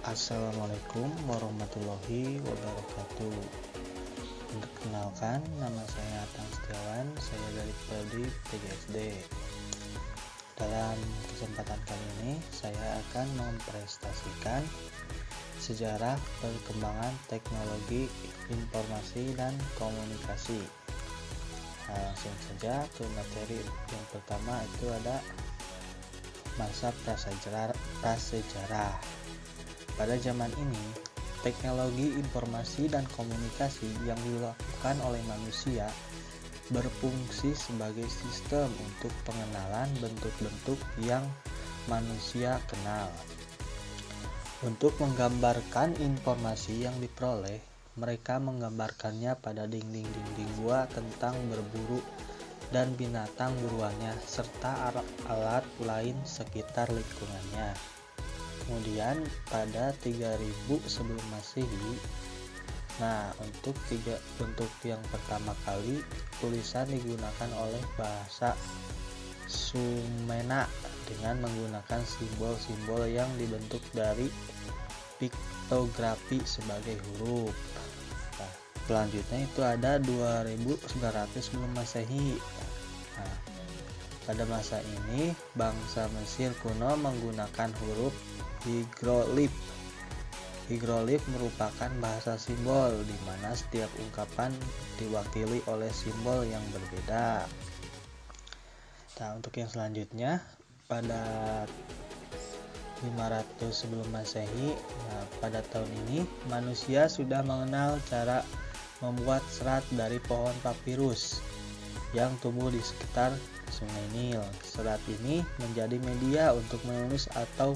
Assalamualaikum warahmatullahi wabarakatuh. Perkenalkan, nama saya Atang Setiawan, saya dari Prodi PGSD. Dalam kesempatan kali ini, saya akan mempresentasikan sejarah perkembangan teknologi informasi dan komunikasi. Langsung saja ke materi yang pertama, itu ada masa prasejarah. Pada zaman ini, teknologi informasi dan komunikasi yang dilakukan oleh manusia berfungsi sebagai sistem untuk pengenalan bentuk-bentuk yang manusia kenal. Untuk menggambarkan informasi yang diperoleh, mereka menggambarkannya pada dinding-dinding gua tentang berburu dan binatang buruannya serta alat lain sekitar lingkungannya. Kemudian pada 3000 sebelum Masehi, untuk yang pertama kali tulisan digunakan oleh bahasa Sumena dengan menggunakan simbol-simbol yang dibentuk dari piktografi sebagai huruf. Selanjutnya itu ada 2900 sebelum Masehi. Pada masa ini bangsa Mesir kuno menggunakan huruf hieroglif. Hieroglif merupakan bahasa simbol di mana setiap ungkapan diwakili oleh simbol yang berbeda. Untuk yang selanjutnya pada 500 sebelum Masehi, pada tahun ini manusia sudah mengenal cara membuat serat dari pohon papirus yang tumbuh di sekitar Sungai Nil. Serat ini menjadi media untuk menulis atau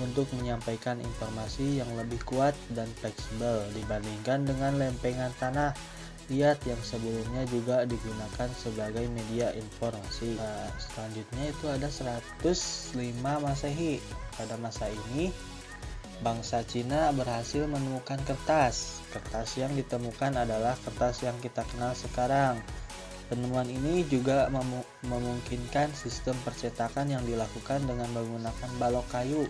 untuk menyampaikan informasi yang lebih kuat dan fleksibel dibandingkan dengan lempengan tanah liat yang sebelumnya juga digunakan sebagai media informasi. Selanjutnya itu ada 105 Masehi. Pada masa ini bangsa Cina berhasil menemukan kertas. Kertas yang ditemukan adalah kertas yang kita kenal sekarang. Penemuan ini juga memungkinkan sistem percetakan yang dilakukan dengan menggunakan balok kayu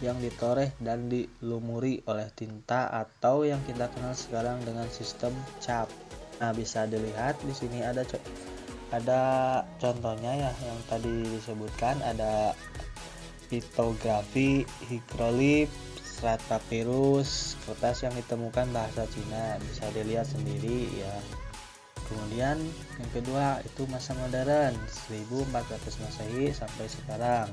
yang ditoreh dan dilumuri oleh tinta atau yang kita kenal sekarang dengan sistem cap. Bisa dilihat di sini ada contohnya ya yang tadi disebutkan, ada piktografi, hieroglif, serat papirus, kertas yang ditemukan bahasa Cina, bisa dilihat sendiri ya. Kemudian yang kedua itu masa modern 1400 Masehi sampai sekarang.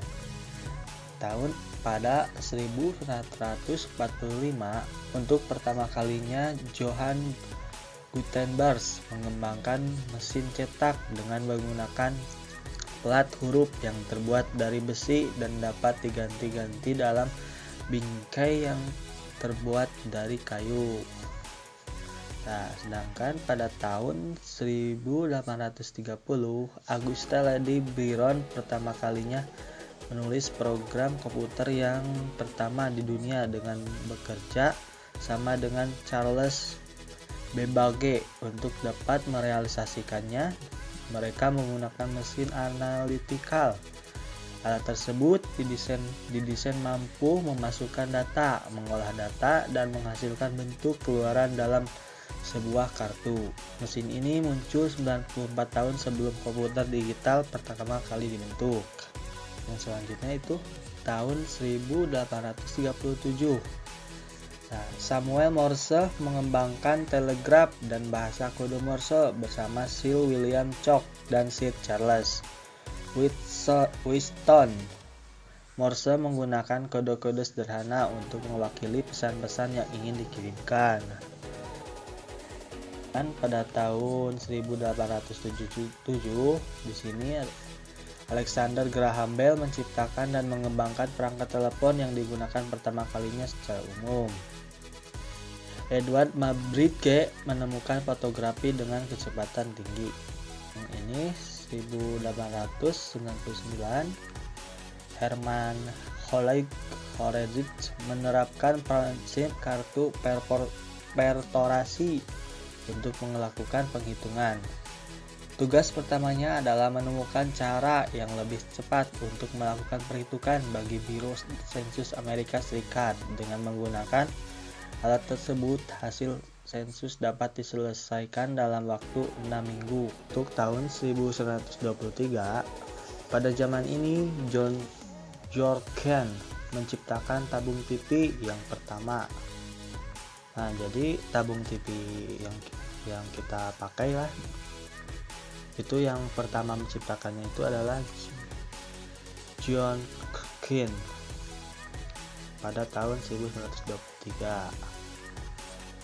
Pada 1945 untuk pertama kalinya Johann Gutenberg mengembangkan mesin cetak dengan menggunakan plat huruf yang terbuat dari besi dan dapat diganti-ganti dalam bingkai yang terbuat dari kayu. Sedangkan pada tahun 1830 Auguste Lady Byron pertama kalinya menulis program komputer yang pertama di dunia dengan bekerja sama dengan Charles Babbage. Untuk dapat merealisasikannya, mereka menggunakan mesin analytical. Alat tersebut didesain mampu memasukkan data, mengolah data, dan menghasilkan bentuk keluaran dalam sebuah kartu. Mesin ini muncul 94 tahun sebelum komputer digital pertama kali dibentuk. Yang selanjutnya itu tahun 1837. Samuel Morse mengembangkan telegraf dan bahasa kode Morse bersama Sir William Cooke dan Sir Charles Wheatstone. Morse menggunakan kode-kode sederhana untuk mewakili pesan-pesan yang ingin dikirimkan. Dan pada tahun 1877 di sini Alexander Graham Bell menciptakan dan mengembangkan perangkat telepon yang digunakan pertama kalinya secara umum. Edward Muybridge menemukan fotografi dengan kecepatan tinggi. Yang ini 1899 Hermann Hollerith menerapkan prinsip kartu perforasi untuk melakukan penghitungan. Tugas pertamanya adalah menemukan cara yang lebih cepat untuk melakukan perhitungan bagi Biro Sensus Amerika Serikat. Dengan menggunakan alat tersebut, hasil sensus dapat diselesaikan dalam waktu 6 minggu. Untuk tahun 1923, pada zaman ini John Jorgen menciptakan tabung TV yang pertama. Nah, jadi tabung TV yang kita pakai lah, itu yang pertama menciptakannya itu adalah John Jorgen pada tahun 1923.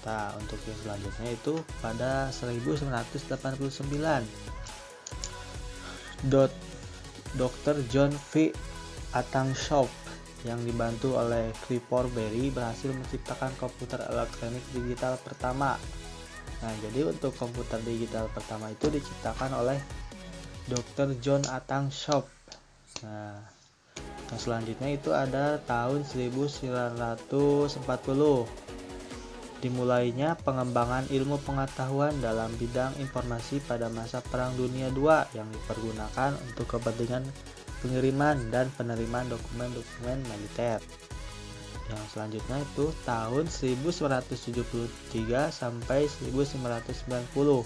Nah, untuk yang selanjutnya itu pada 1989, Dr. John V. Atangshaw yang dibantu oleh Clifford Berry berhasil menciptakan komputer elektronik digital pertama. Nah, jadi untuk komputer digital pertama itu diciptakan oleh Dr. John Atangshaw. Nah, yang selanjutnya itu ada tahun 1940. Dimulainya pengembangan ilmu pengetahuan dalam bidang informasi pada masa Perang Dunia II yang dipergunakan untuk kepentingan pengiriman dan penerimaan dokumen-dokumen militer. Yang selanjutnya itu tahun 1973 sampai 1990.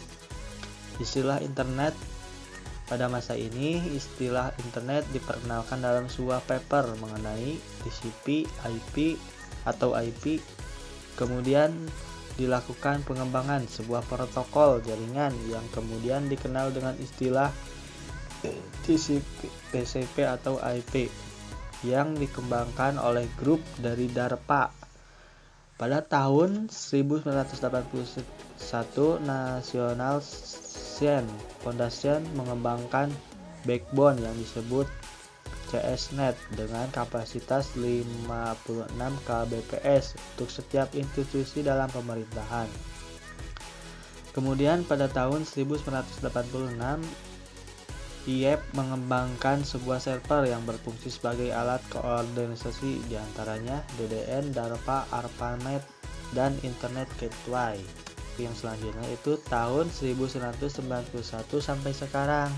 Istilah internet. Pada masa ini, istilah internet diperkenalkan dalam sebuah paper mengenai TCP, IP atau IP. Kemudian dilakukan pengembangan sebuah protokol jaringan yang kemudian dikenal dengan istilah TCP atau IP, yang dikembangkan oleh grup dari DARPA. Pada tahun 1981, National Science Foundation mengembangkan backbone yang disebut CSNet dengan kapasitas 56 kbps untuk setiap institusi dalam pemerintahan. Kemudian pada tahun 1986, IEP mengembangkan sebuah server yang berfungsi sebagai alat koordinasi diantaranya DDN, DARPA, ARPANET, dan Internet Gateway. Yang selanjutnya itu tahun 1991 sampai sekarang.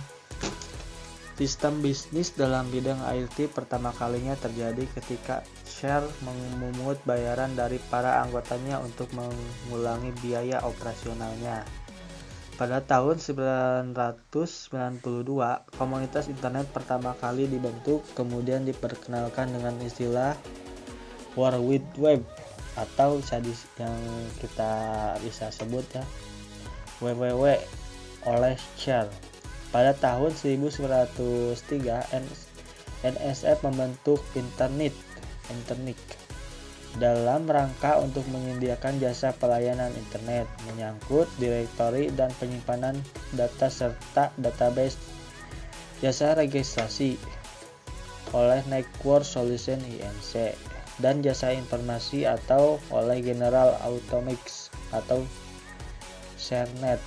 Sistem bisnis dalam bidang IT pertama kalinya terjadi ketika Shell memungut bayaran dari para anggotanya untuk mengulangi biaya operasionalnya. Pada tahun 1992, komunitas internet pertama kali dibentuk, kemudian diperkenalkan dengan istilah World Wide Web atau yang kita bisa sebut ya WWW oleh Shell. Pada tahun 1903, NSF membentuk Internet dalam rangka untuk menyediakan jasa pelayanan internet, menyangkut direktori dan penyimpanan data serta database, jasa registrasi oleh Network Solutions Inc. dan jasa informasi atau oleh General Atomics atau Cernet.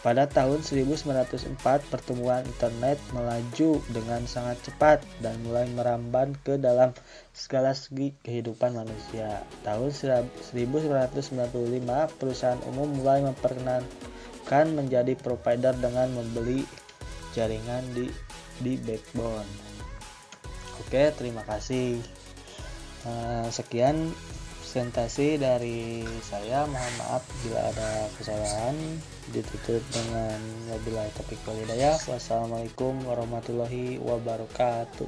Pada tahun 1904, pertumbuhan internet melaju dengan sangat cepat dan mulai merambat ke dalam segala segi kehidupan manusia. Tahun 1995, perusahaan umum mulai memperkenalkan menjadi provider dengan membeli jaringan di backbone. Oke, terima kasih. Sekian presentasi dari saya. Mohon maaf bila ada kesalahan. Ditutup dengan wabillahi taufiq wal hidayah. Wassalamualaikum warahmatullahi wabarakatuh.